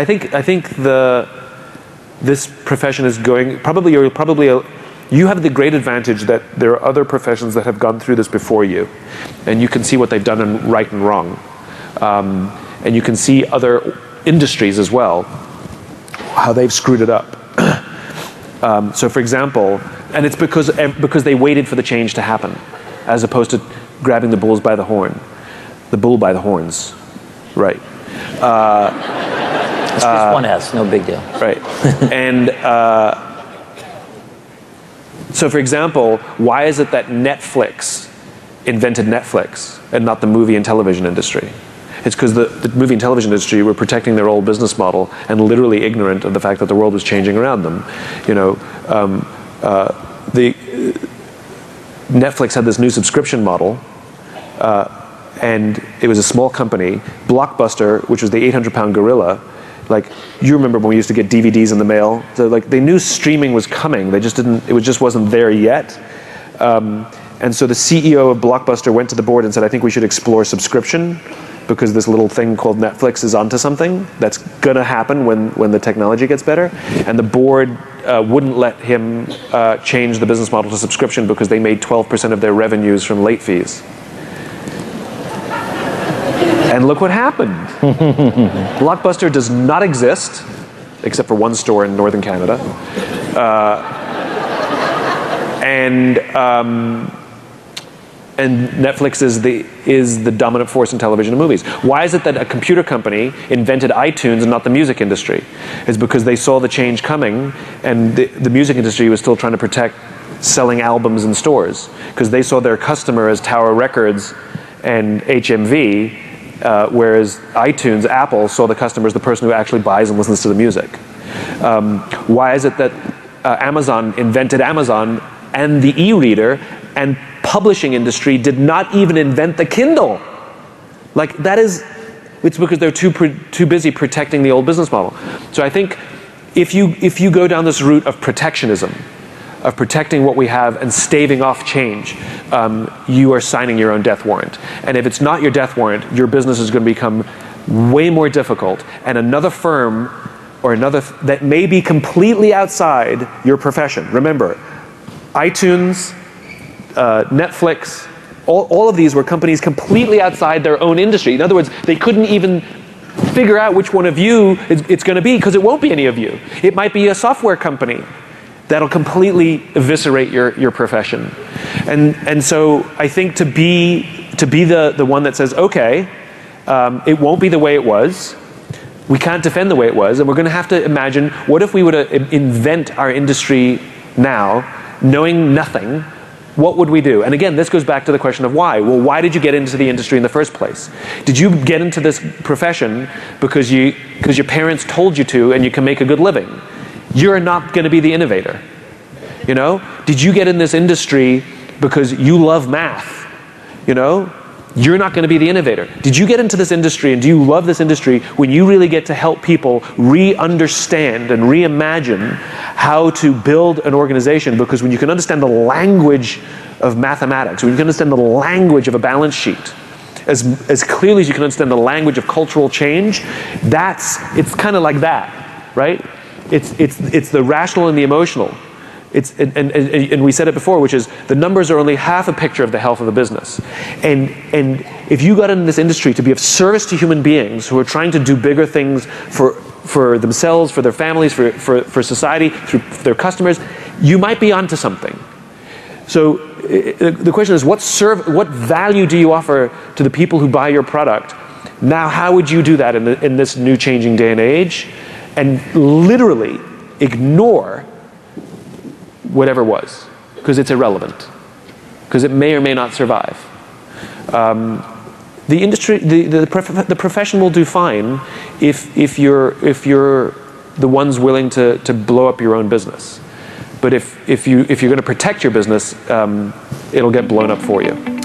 think this profession is going, you have the great advantage that there are other professions that have gone through this before you, and you can see what they've done right and wrong. And you can see other industries as well, how they've screwed it up. So for example, and it's because they waited for the change to happen, as opposed to grabbing the bull by the horns, right? It's just one S, no big deal. Right, and so for example, why is it that Netflix invented Netflix and not the movie and television industry? It's because the movie and television industry were protecting their old business model and literally ignorant of the fact that the world was changing around them. You know, Netflix had this new subscription model, and it was a small company. Blockbuster, which was the 800-pound gorilla, like, you remember when we used to get DVDs in the mail? So, like, they knew streaming was coming. They just didn't. It just wasn't there yet. And so the CEO of Blockbuster went to the board and said, "I think we should explore subscription, because this little thing called Netflix is onto something that's gonna happen when the technology gets better." And the board wouldn't let him change the business model to subscription because they made 12% of their revenues from late fees. And look what happened. Blockbuster does not exist, except for one store in northern Canada. And Netflix is the dominant force in television and movies. Why is it that a computer company invented iTunes and not the music industry? It's because they saw the change coming, and the music industry was still trying to protect selling albums in stores, because they saw their customer as Tower Records and HMV, whereas iTunes, Apple, saw the customer as the person who actually buys and listens to the music. Why is it that Amazon invented Amazon and the e-reader, and publishing industry did not even invent the Kindle? Like, it's because they're too busy protecting the old business model. So I think if you go down this route of protectionism, of protecting what we have and staving off change, you are signing your own death warrant. And if it's not your death warrant, your business is going to become way more difficult, and another firm or another that may be completely outside your profession. Remember, iTunes, Netflix, all of these were companies completely outside their own industry. In other words, they couldn't even figure out which one of you it's going to be, because it won't be any of you. It might be a software company that'll completely eviscerate your profession. And so I think to be the one that says, okay, it won't be the way it was. We can't defend the way it was, and we're going to have to imagine, what if we were to invent our industry now, knowing nothing? What would we do? And again, this goes back to the question of why. Well, why did you get into the industry in the first place? Did you get into this profession because your parents told you to and you can make a good living? You're not going to be the innovator. You know? Did you get in this industry because you love math? You know? You're not going to be the innovator. Did you get into this industry, and do you love this industry when you really get to help people re-understand and reimagine how to build an organization? Because when you can understand the language of mathematics, when you can understand the language of a balance sheet, as clearly as you can understand the language of cultural change, it's kind of like that, right? It's the rational and the emotional. And we said it before, which is the numbers are only half a picture of the health of the business. And if you got in this industry to be of service to human beings who are trying to do bigger things for themselves, for their families, for society, through their customers, you might be onto something. So the question is, what value do you offer to the people who buy your product? Now, how would you do that in this new changing day and age? And literally ignore whatever was, because it's irrelevant, because it may or may not survive. The industry, the profession will do fine if you're the ones willing to blow up your own business. But if you're going to protect your business, it'll get blown up for you.